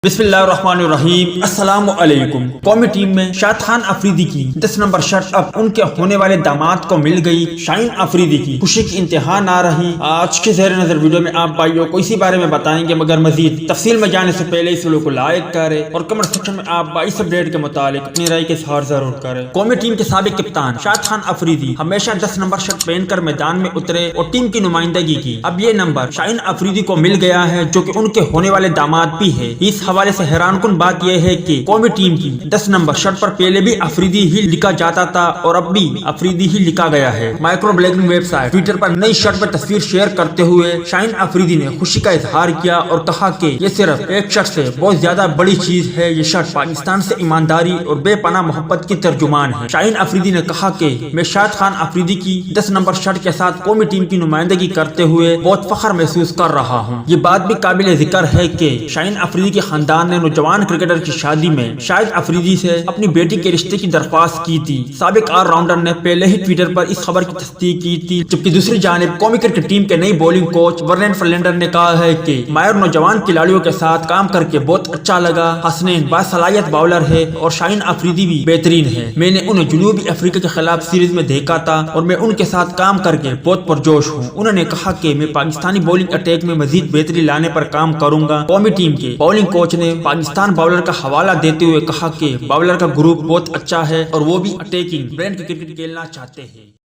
بسم اللہ الرحمن الرحیم۔ السلام علیکم۔ قومی ٹیم میں شاہین افریدی کی 10 نمبر شرٹ اب ان کے ہونے والے داماد کو مل گئی۔ شاہین افریدی کی خوشی کی انتہا نہ رہی۔ آج کے زیر نظر ویڈیو میں آپ بھائیوں کو اسی بارے میں بتائیں گے، مگر مزید تفصیل میں جانے سے پہلے اس ویڈیو کو لائک کریں اور کمنٹ سیکشن میں آپ اس اپڈیٹ کے متعلق اپنی رائے کے اظہار ضرور کریں۔ قومی ٹیم کے سابق کپتان شاہین افریدی ہمیشہ 10 نمبر شرٹ پہن کر میدان میں اترے اور ٹیم کی نمائندگی کی۔ اب یہ نمبر شاہین افریدی کو مل گیا ہے، جو کہ ان کے ہونے والے داماد بھی ہے۔ اس حوالے سے حیران کن بات یہ ہے کہ قومی ٹیم کی 10 نمبر شرٹ پر پہلے بھی افریدی ہی لکھا جاتا تھا اور اب بھی افریدی ہی لکھا گیا ہے۔ Microblogging website Twitter پر نئی شرٹ پر تصویر شیئر کرتے ہوئے شاہین افریدی نے خوشی کا اظہار کیا اور کہا کہ یہ صرف ایک شرٹ سے بہت زیادہ بڑی چیز ہے۔ یہ شرٹ پاکستان سے ایمانداری اور بے پناہ محبت کی ترجمان ہے۔ شاہین افریدی نے کہا کہ میں شاہین افریدی کی 10 نمبر شرٹ کے ساتھ قومی ٹیم کی نمائندگی کرتے ہوئے بہت فخر محسوس کر رہا ہوں۔ یہ بات بھی قابل ذکر ہے کہ شاہین افریدی کے خاندان نے نوجوان کرکٹر کی شادی میں شاہین افریدی سے اپنی بیٹی کے رشتے کی درخواست کی تھی۔ سابق آل راؤنڈر نے پہلے ہی ٹویٹر پر اس خبر کی تصدیق کی تھی، جبکہ دوسری جانب قومی کرکٹ ٹیم کے نئی بولنگ کوچ ورلین فرلینڈر نے کہا ہے کہ ماہر نوجوان کھلاڑیوں کے ساتھ کام کر کے بہت اچھا لگا۔ حسنین باصلاحیت باؤلر ہے اور شاہین افریدی بھی بہترین ہے۔ میں نے انہیں جنوبی افریقہ کے خلاف سیریز میں دیکھا تھا اور میں ان کے ساتھ کام کر کے بہت پرجوش ہوں۔ انہوں نے کہا کہ میں پاکستانی بولنگ اٹیک میں مزید بہتری لانے پر کام کروں گا۔ قومی ٹیم کے بولنگ کوچ نے پاکستان باؤلر کا حوالہ دیتے ہوئے کہا کہ باؤلر کا گروپ بہت اچھا ہے اور وہ بھی اٹیکنگ برانڈ کرکٹ کھیلنا چاہتے ہیں۔